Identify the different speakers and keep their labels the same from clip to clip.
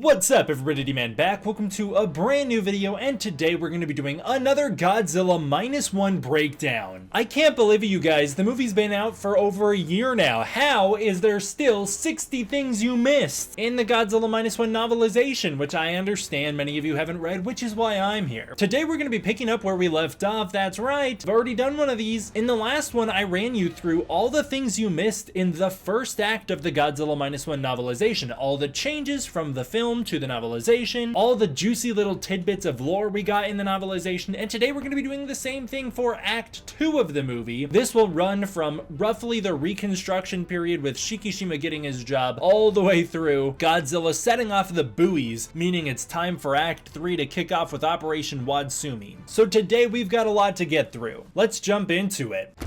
Speaker 1: What's up everybody, D-Man back. Welcome to a brand new video, and today we're going to be doing another Godzilla -1 breakdown. I can't believe it, you guys. The movie's been out for over a year now. How is there still 60 things you missed in the Godzilla -1 novelization, which I understand many of you haven't read, which is why I'm here. Today we're going to be picking up where we left off. That's right, I've already done one of these. In the last one, I ran you through all the things you missed in the first act of the Godzilla -1 novelization. All the changes from the film to the novelization, all the juicy little tidbits of lore we got in the novelization, and today we're going to be doing the same thing for Act 2 of the movie. This will run from roughly the Reconstruction period with Shikishima getting his job all the way through Godzilla setting off the buoys, meaning it's time for Act 3 to kick off with Operation Wadsumi. So today we've got a lot to get through. Let's jump into it.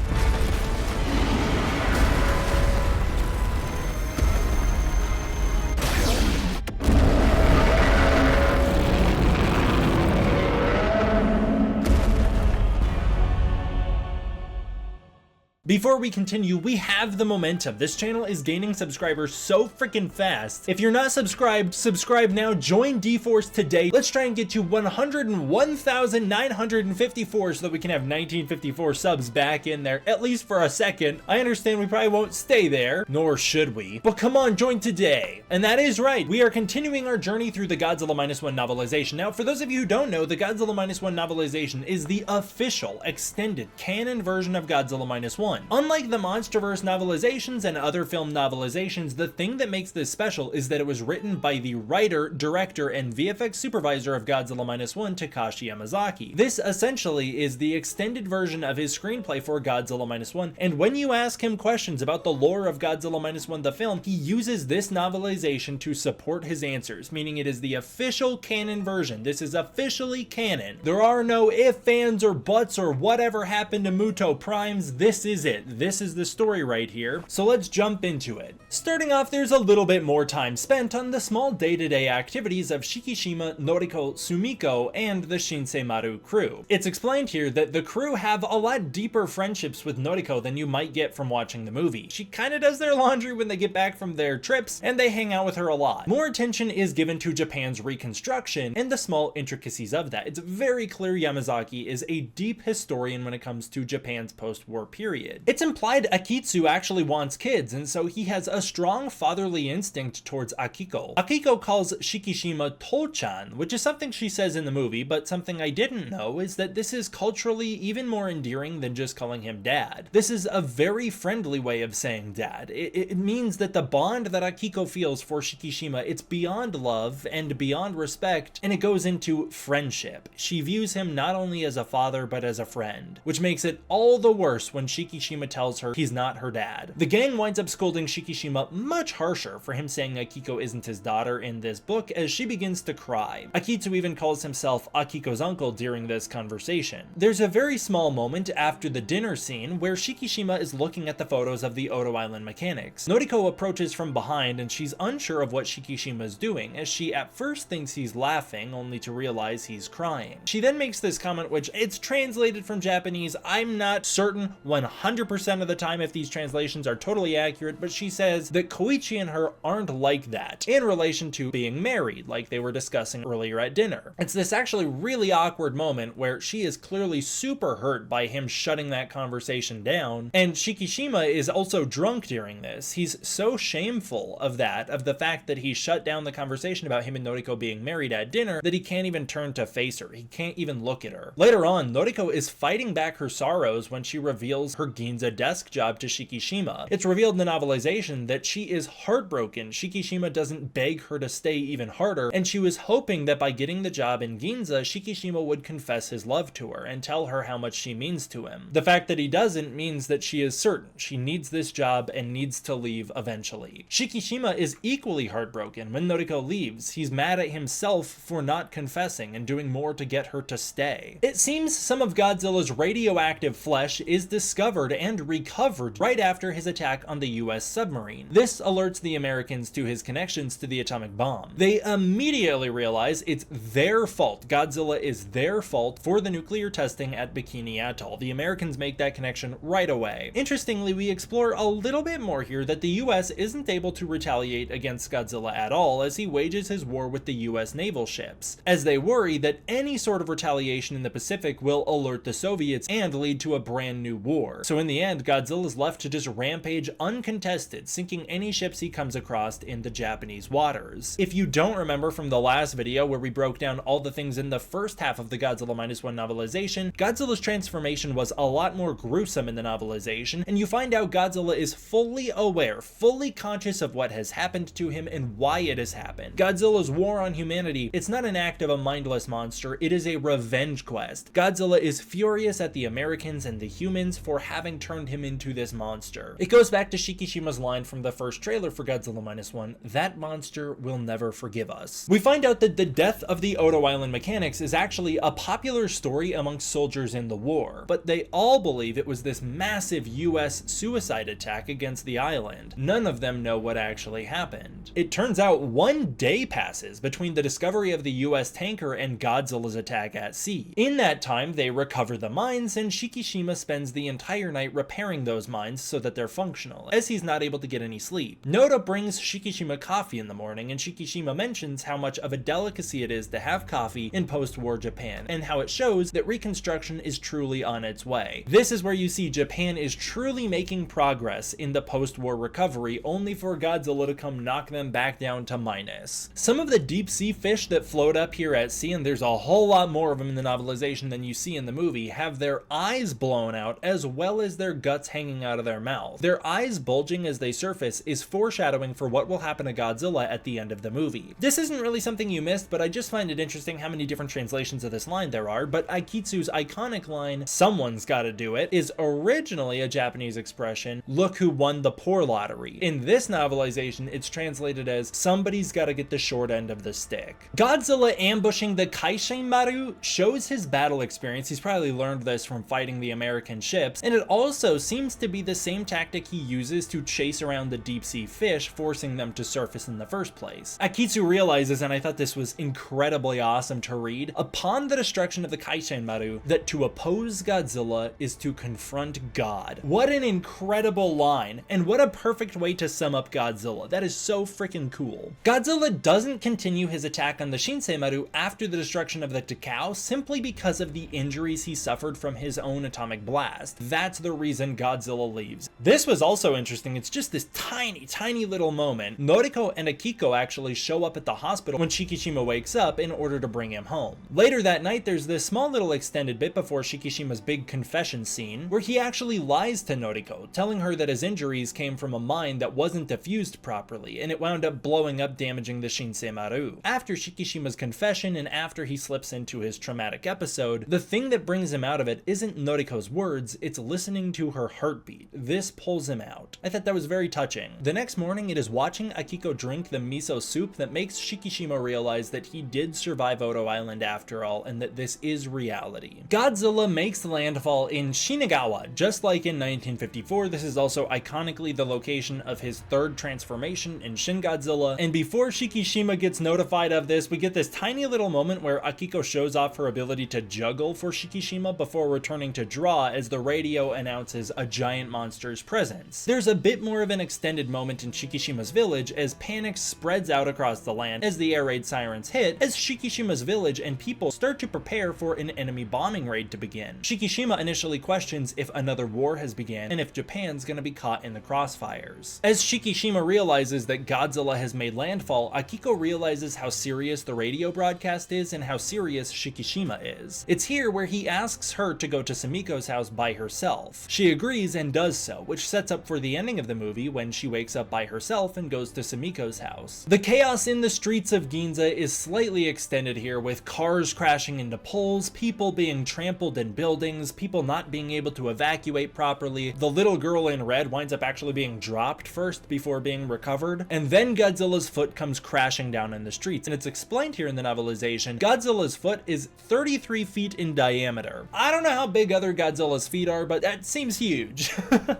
Speaker 1: Before we continue, we have the momentum. This channel is gaining subscribers so freaking fast. If you're not subscribed, subscribe now. Join D-Force today. Let's try and get to 101,954 so that we can have 1954 subs back in there, at least for a second. I understand we probably won't stay there, nor should we, but come on, join today. And that is right, we are continuing our journey through the Godzilla -1 novelization. Now, for those of you who don't know, the Godzilla -1 novelization is the official extended canon version of Godzilla -1. Unlike the MonsterVerse novelizations and other film novelizations, the thing that makes this special is that it was written by the writer, director, and VFX supervisor of Godzilla -1, Takashi Yamazaki. This essentially is the extended version of his screenplay for Godzilla -1, and when you ask him questions about the lore of Godzilla -1 the film, he uses this novelization to support his answers, meaning it is the official canon version. This is officially canon. There are no ifs, ands, or buts, or whatever happened to Muto Primes. This is it. This is the story right here. So let's jump into it. Starting off, there's a little bit more time spent on the small day-to-day activities of Shikishima, Noriko, Sumiko, and the Shinseimaru crew. It's explained here that the crew have a lot deeper friendships with Noriko than you might get from watching the movie. She kind of does their laundry when they get back from their trips, and they hang out with her a lot. More attention is given to Japan's Reconstruction and the small intricacies of that. It's very clear Yamazaki is a deep historian when it comes to Japan's post-war period. It's implied Akitsu actually wants kids, and so he has a strong fatherly instinct towards Akiko. Akiko calls Shikishima Tol-chan, which is something she says in the movie, but something I didn't know is that this is culturally even more endearing than just calling him dad. This is a very friendly way of saying dad. It means that the bond that Akiko feels for Shikishima, it's beyond love and beyond respect, and it goes into friendship. She views him not only as a father, but as a friend, which makes it all the worse when Shikishima tells her he's not her dad. The gang winds up scolding Shikishima much harsher for him saying Akiko isn't his daughter in this book, as she begins to cry. Akitsu even calls himself Akiko's uncle during this conversation. There's a very small moment after the dinner scene where Shikishima is looking at the photos of the Odo Island mechanics. Noriko approaches from behind and she's unsure of what Shikishima is doing, as she at first thinks he's laughing only to realize he's crying. She then makes this comment, which it's translated from Japanese. I'm not certain 100% of the time if these translations are totally accurate, but she says that Koichi and her aren't like that in relation to being married, like they were discussing earlier at dinner. It's this actually really awkward moment where she is clearly super hurt by him shutting that conversation down, and Shikishima is also drunk during this. He's so shameful of the fact that he shut down the conversation about him and Noriko being married at dinner, that he can't even turn to face her. He can't even look at her. Later on, Noriko is fighting back her sorrows when she reveals her Ginza desk job to Shikishima. It's revealed in the novelization that she is heartbroken. Shikishima doesn't beg her to stay even harder, and she was hoping that by getting the job in Ginza, Shikishima would confess his love to her and tell her how much she means to him. The fact that he doesn't means that she is certain she needs this job and needs to leave eventually. Shikishima is equally heartbroken when Noriko leaves. He's mad at himself for not confessing and doing more to get her to stay. It seems some of Godzilla's radioactive flesh is discovered and recovered right after his attack on the US submarine. This alerts the Americans to his connections to the atomic bomb. They immediately realize it's their fault. Godzilla is their fault for the nuclear testing at Bikini Atoll. The Americans make that connection right away. Interestingly, we explore a little bit more here that the US isn't able to retaliate against Godzilla at all as he wages his war with the US naval ships, as they worry that any sort of retaliation in the Pacific will alert the Soviets and lead to a brand new war. So in the end, Godzilla's left to just rampage uncontested, sinking any ships he comes across in the Japanese waters. If you don't remember from the last video where we broke down all the things in the first half of the Godzilla -1 novelization, Godzilla's transformation was a lot more gruesome in the novelization, and you find out Godzilla is fully aware, fully conscious of what has happened to him and why it has happened. Godzilla's war on humanity, it's not an act of a mindless monster, it is a revenge quest. Godzilla is furious at the Americans and the humans for having turned him into this monster. It goes back to Shikishima's line from the first trailer for Godzilla -1, that monster will never forgive us. We find out that the death of the Odo Island mechanics is actually a popular story amongst soldiers in the war, but they all believe it was this massive US suicide attack against the island. None of them know what actually happened. It turns out 1 day passes between the discovery of the US tanker and Godzilla's attack at sea. In that time, they recover the mines, and Shikishima spends the entire night repairing those mines so that they're functional, as he's not able to get any sleep. Noda brings Shikishima coffee in the morning, and Shikishima mentions how much of a delicacy it is to have coffee in post-war Japan, and how it shows that Reconstruction is truly on its way. This is where you see Japan is truly making progress in the post-war recovery, only for Godzilla to come knock them back down to minus. Some of the deep sea fish that float up here at sea, and there's a whole lot more of them in the novelization than you see in the movie, have their eyes blown out as well as their guts hanging out of their mouth. Their eyes bulging as they surface is foreshadowing for what will happen to Godzilla at the end of the movie. This isn't really something you missed, but I just find it interesting how many different translations of this line there are, but Aikitsu's iconic line, "Someone's gotta do it," is originally a Japanese expression, "Look who won the poor lottery." In this novelization, it's translated as, "Somebody's gotta get the short end of the stick." Godzilla ambushing the Kaishin-maru shows his battle experience. He's probably learned this from fighting the American ships, and it also seems to be the same tactic he uses to chase around the deep sea fish, forcing them to surface in the first place. Akitsu realizes, and I thought this was incredibly awesome to read, upon the destruction of the Kaishin-maru, that to oppose Godzilla is to confront God. What an incredible line, and what a perfect way to sum up Godzilla. That is so freaking cool. Godzilla doesn't continue his attack on the Shinsei-maru after the destruction of the Takao simply because of the injuries he suffered from his own atomic blast. That's the reason Godzilla leaves. This was also interesting. It's just this tiny little moment. Noriko and Akiko actually show up at the hospital when Shikishima wakes up in order to bring him home. Later that night, there's this small little extended bit before Shikishima's big confession scene where he actually lies to Noriko, telling her that his injuries came from a mine that wasn't diffused properly, and it wound up blowing up, damaging the Shinsei-maru. After Shikishima's confession and after he slips into his traumatic episode, the thing that brings him out of it isn't Noriko's words, it's listening to her heartbeat. This pulls him out. I thought that was very touching. The next morning, it is watching Akiko drink the miso soup that makes Shikishima realize that he did survive Odo Island after all, and that this is reality. Godzilla makes landfall in Shinagawa. Just like in 1954, this is also iconically the location of his third transformation in Shin Godzilla, and before Shikishima gets notified of this, we get this tiny little moment where Akiko shows off her ability to juggle for Shikishima before returning to draw as the radio announces a giant monster's presence. There's a bit more of an extended moment in Shikishima's village as panic spreads out across the land as the air raid sirens hit, as Shikishima's village and people start to prepare for an enemy bombing raid to begin. Shikishima initially questions if another war has begun and if Japan's gonna be caught in the crossfires. As Shikishima realizes that Godzilla has made landfall, Akiko realizes how serious the radio broadcast is and how serious Shikishima is. It's here where he asks her to go to Sumiko's house by herself. She agrees and does so, which sets up for the ending of the movie when she wakes up by herself and goes to Sumiko's house. The chaos in the streets of Ginza is slightly extended here, with cars crashing into poles, people being trampled in buildings, people not being able to evacuate properly. The little girl in red winds up actually being dropped first before being recovered, and then Godzilla's foot comes crashing down in the streets, and it's explained here in the novelization. Godzilla's foot is 33 feet in diameter. I don't know how big other Godzilla's feet are, but that That seems huge.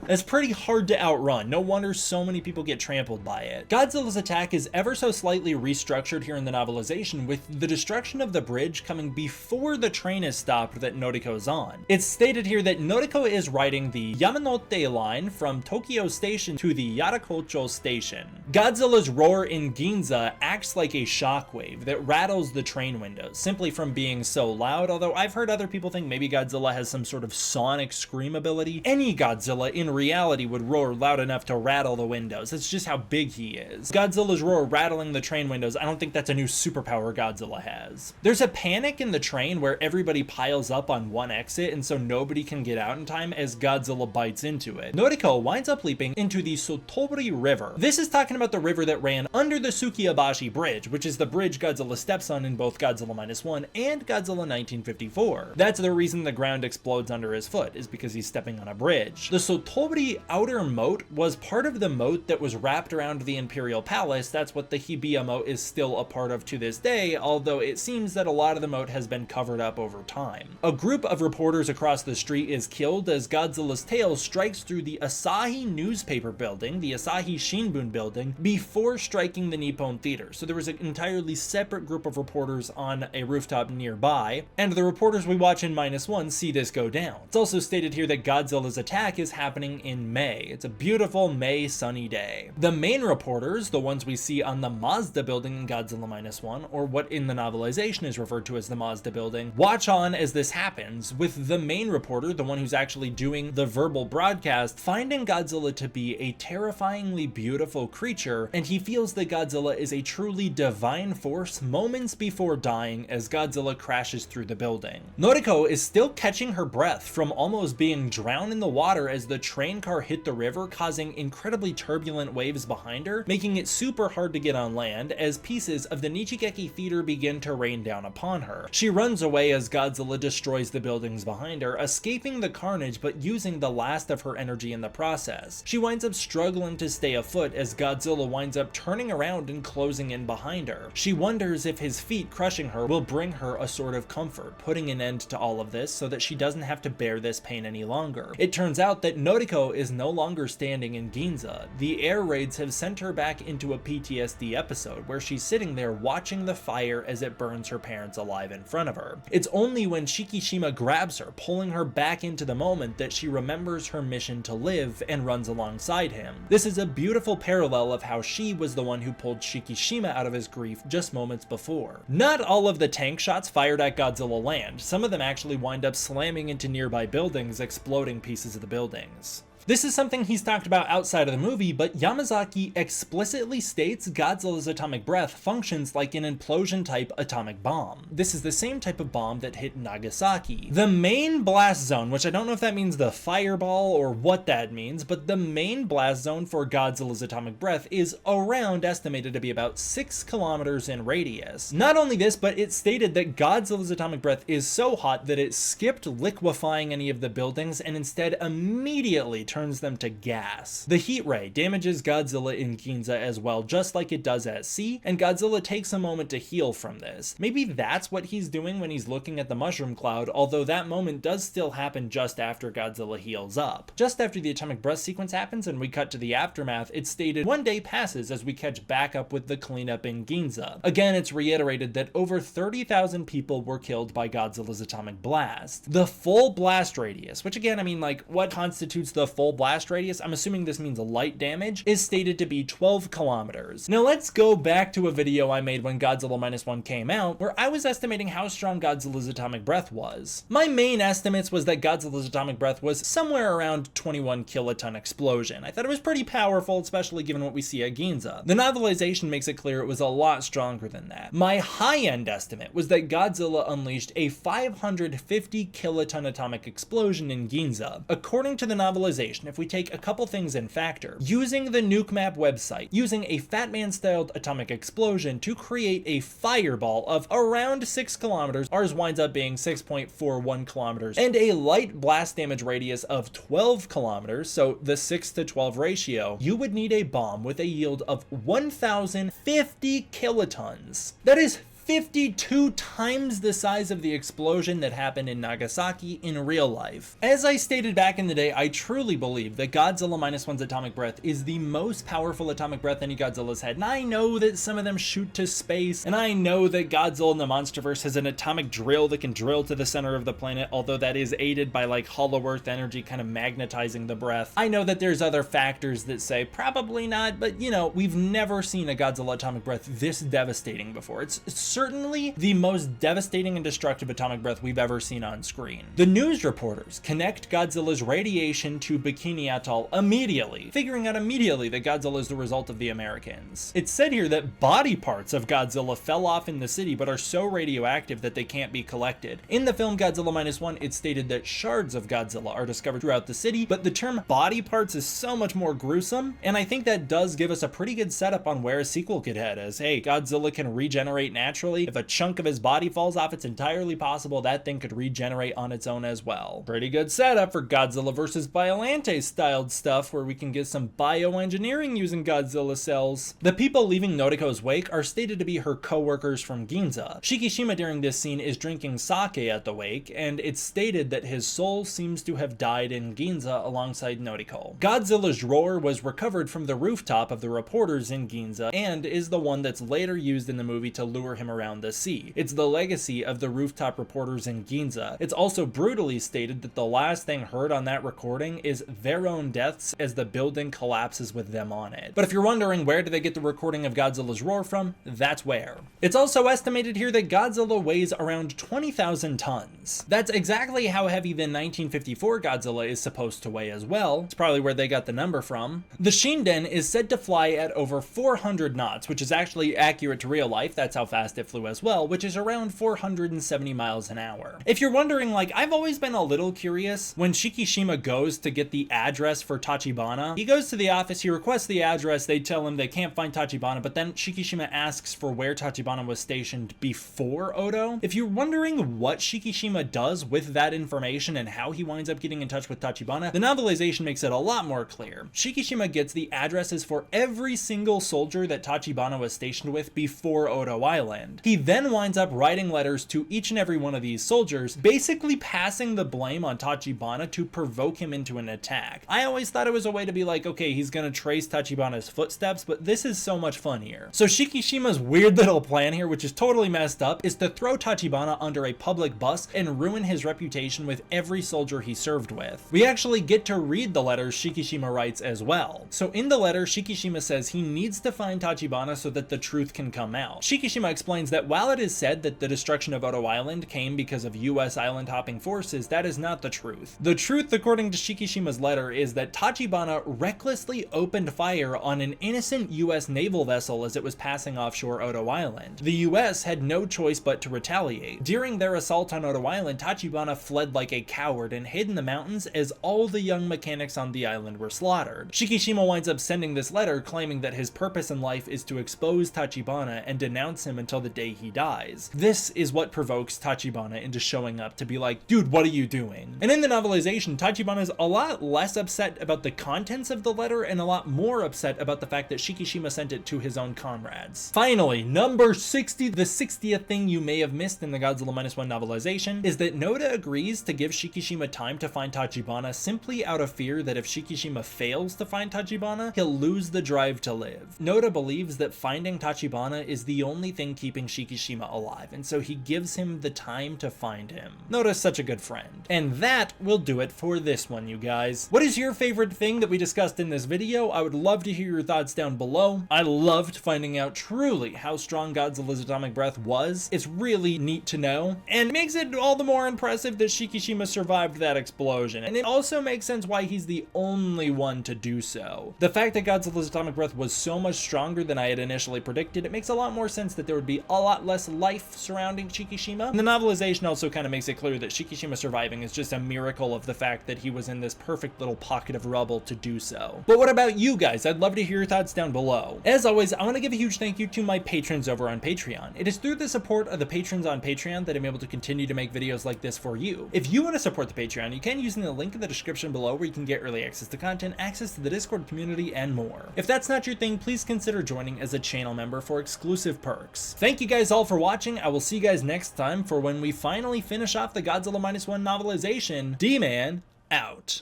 Speaker 1: That's pretty hard to outrun. No wonder so many people get trampled by it. Godzilla's attack is ever so slightly restructured here in the novelization, with the destruction of the bridge coming before the train is stopped that Noriko's on. It's stated here that Noriko is riding the Yamanote line from Tokyo Station to the Yarakocho Station. Godzilla's roar in Ginza acts like a shockwave that rattles the train windows, simply from being so loud, although I've heard other people think maybe Godzilla has some sort of sonic scream ability. Any Godzilla in reality would roar loud enough to rattle the windows. That's just how big he is. Godzilla's roar rattling the train windows, I don't think that's a new superpower Godzilla has. There's a panic in the train where everybody piles up on one exit, and so nobody can get out in time as Godzilla bites into it. Noriko winds up leaping into the Sotobori River. This is talking about the river that ran under the Tsukiyabashi Bridge, which is the bridge Godzilla steps on in both Godzilla -1 and Godzilla 1954. That's the reason the ground explodes under his foot, is because he's stepping on a bridge. The Sotobori outer moat was part of the moat that was wrapped around the Imperial Palace. That's what the Hibiya moat is still a part of to this day, although it seems that a lot of the moat has been covered up over time. A group of reporters across the street is killed as Godzilla's tail strikes through the Asahi newspaper building, the Asahi Shinbun building, before striking the Nippon Theater. So there was an entirely separate group of reporters on a rooftop nearby, and the reporters we watch in -1 see this go down. It's also stated here that Godzilla's attack is happening in May. It's a beautiful May sunny day. The main reporters, the ones we see on the Mazda building in Godzilla -1, or what in the novelization is referred to as the Mazda building, watch on as this happens, with the main reporter, the one who's actually doing the verbal broadcast, finding Godzilla to be a terrifyingly beautiful creature, and he feels that Godzilla is a truly divine force moments before dying as Godzilla crashes through the building. Noriko is still catching her breath from almost being drowned in the water as the train car hit the river, causing incredibly turbulent waves behind her, making it super hard to get on land as pieces of the Nichigeki Theater begin to rain down upon her. She runs away as Godzilla destroys the buildings behind her, escaping the carnage but using the last of her energy in the process. She winds up struggling to stay afoot as Godzilla winds up turning around and closing in behind her. She wonders if his feet crushing her will bring her a sort of comfort, putting an end to all of this so that she doesn't have to bear this pain any longer. It turns out that Noriko is no longer standing in Ginza. The air raids have sent her back into a PTSD episode where she's sitting there watching the fire as it burns her parents alive in front of her. It's only when Shikishima grabs her, pulling her back into the moment, that she remembers her mission to live and runs alongside him. This is a beautiful parallel of how she was the one who pulled Shikishima out of his grief just moments before. Not all of the tank shots fired at Godzilla land. Some of them actually wind up slamming into nearby buildings, exploding pieces of the buildings. This is something he's talked about outside of the movie, but Yamazaki explicitly states Godzilla's atomic breath functions like an implosion-type atomic bomb. This is the same type of bomb that hit Nagasaki. The main blast zone, which I don't know if that means the fireball or what that means, but the main blast zone for Godzilla's atomic breath is around, estimated to be about 6 kilometers in radius. Not only this, but it stated that Godzilla's atomic breath is so hot that it skipped liquefying any of the buildings and instead immediately turns them to gas. The heat ray damages Godzilla in Ginza as well, just like it does at sea, and Godzilla takes a moment to heal from this. Maybe that's what he's doing when he's looking at the mushroom cloud, although that moment does still happen just after Godzilla heals up. Just after the atomic breath sequence happens and we cut to the aftermath, it's stated 1 day passes as we catch back up with the cleanup in Ginza. Again, it's reiterated that over 30,000 people were killed by Godzilla's atomic blast. The full blast radius, which again, I mean, like, what constitutes the full blast radius, I'm assuming this means light damage, is stated to be 12 kilometers. Now let's go back to a video I made when Godzilla -1 came out, where I was estimating how strong Godzilla's atomic breath was. My main estimates was that Godzilla's atomic breath was somewhere around 21 kiloton explosion. I thought it was pretty powerful, especially given what we see at Ginza. The novelization makes it clear it was a lot stronger than that. My high-end estimate was that Godzilla unleashed a 550 kiloton atomic explosion in Ginza. According to the novelization, if we take a couple things in factor, using the Nuke Map website, using a Fat Man-styled atomic explosion to create a fireball of around 6 kilometers, ours winds up being 6.41 kilometers, and a light blast damage radius of 12 kilometers, so the 6 to 12 ratio, you would need a bomb with a yield of 1,050 kilotons. That is 52 times the size of the explosion that happened in Nagasaki in real life. As I stated back in the day, I truly believe that Godzilla -1's atomic breath is the most powerful atomic breath any Godzilla's had, and I know that some of them shoot to space, and I know that Godzilla in the Monsterverse has an atomic drill that can drill to the center of the planet, although that is aided by like hollow earth energy kind of magnetizing the breath. I know that there's other factors that say probably not, but you know, we've never seen a Godzilla atomic breath this devastating before. It's certainly the most devastating and destructive atomic breath we've ever seen on screen. The news reporters connect Godzilla's radiation to Bikini Atoll immediately, figuring out immediately that Godzilla is the result of the Americans. It's said here that body parts of Godzilla fell off in the city but are so radioactive that they can't be collected. In the film Godzilla -1, it's stated that shards of Godzilla are discovered throughout the city, but the term body parts is so much more gruesome, and I think that does give us a pretty good setup on where a sequel could head, as hey, Godzilla can regenerate naturally. If a chunk of his body falls off, it's entirely possible that thing could regenerate on its own as well. Pretty good setup for Godzilla vs. Biollante styled stuff where we can get some bioengineering using Godzilla cells. The people leaving Noriko's wake are stated to be her co-workers from Ginza. Shikishima during this scene is drinking sake at the wake, and it's stated that his soul seems to have died in Ginza alongside Noriko. Godzilla's roar was recovered from the rooftop of the reporters in Ginza and is the one that's later used in the movie to lure him around the sea. It's the legacy of the rooftop reporters in Ginza. It's also brutally stated that the last thing heard on that recording is their own deaths as the building collapses with them on it. But if you're wondering where did they get the recording of Godzilla's roar from, that's where. It's also estimated here that Godzilla weighs around 20,000 tons. That's exactly how heavy the 1954 Godzilla is supposed to weigh as well. It's probably where they got the number from. The Shinden is said to fly at over 400 knots, which is actually accurate to real life. That's how fast it flew as well, which is around 470 miles an hour. If you're wondering, like, I've always been a little curious, when Shikishima goes to get the address for Tachibana, he goes to the office, he requests the address, they tell him they can't find Tachibana, but then Shikishima asks for where Tachibana was stationed before Odo. If you're wondering what Shikishima does with that information and how he winds up getting in touch with Tachibana, the novelization makes it a lot more clear. Shikishima gets the addresses for every single soldier that Tachibana was stationed with before Odo Island. He then winds up writing letters to each and every one of these soldiers, basically passing the blame on Tachibana to provoke him into an attack. I always thought it was a way to be like, okay, he's gonna trace Tachibana's footsteps, but this is so much fun here. So Shikishima's weird little plan here, which is totally messed up, is to throw Tachibana under a public bus and ruin his reputation with every soldier he served with. We actually get to read the letters Shikishima writes as well. So in the letter, Shikishima says he needs to find Tachibana so that the truth can come out. Shikishima explains that while it is said that the destruction of Odo Island came because of US island hopping forces, that is not the truth. The truth, according to Shikishima's letter, is that Tachibana recklessly opened fire on an innocent US naval vessel as it was passing offshore Odo Island. The US had no choice but to retaliate. During their assault on Odo Island, Tachibana fled like a coward and hid in the mountains as all the young mechanics on the island were slaughtered. Shikishima winds up sending this letter claiming that his purpose in life is to expose Tachibana and denounce him until the day he dies. This is what provokes Tachibana into showing up to be like, dude, what are you doing? And in the novelization, Tachibana is a lot less upset about the contents of the letter and a lot more upset about the fact that Shikishima sent it to his own comrades. Finally, number 60, the 60th thing you may have missed in the Godzilla -1 novelization is that Noda agrees to give Shikishima time to find Tachibana simply out of fear that if Shikishima fails to find Tachibana, he'll lose the drive to live. Noda believes that finding Tachibana is the only thing keeping Shikishima alive, and so he gives him the time to find him. Noda's such a good friend. And that will do it for this one, you guys. What is your favorite thing that we discussed in this video? I would love to hear your thoughts down below. I loved finding out truly how strong Godzilla's atomic breath was. It's really neat to know, and makes it all the more impressive that Shikishima survived that explosion. And it also makes sense why he's the only one to do so. The fact that Godzilla's atomic breath was so much stronger than I had initially predicted, it makes a lot more sense that there would be a lot less life surrounding Shikishima. And the novelization also kind of makes it clear that Shikishima surviving is just a miracle of the fact that he was in this perfect little pocket of rubble to do so. But what about you guys? I'd love to hear your thoughts down below. As always, I want to give a huge thank you to my patrons over on Patreon. It is through the support of the patrons on Patreon that I'm able to continue to make videos like this for you. If you want to support the Patreon, you can using the link in the description below where you can get early access to content, access to the Discord community, and more. If that's not your thing, please consider joining as a channel member for exclusive perks. Thank thank you guys all for watching. I will see you guys next time for when we finally finish off the Godzilla -1 novelization. D-Man out.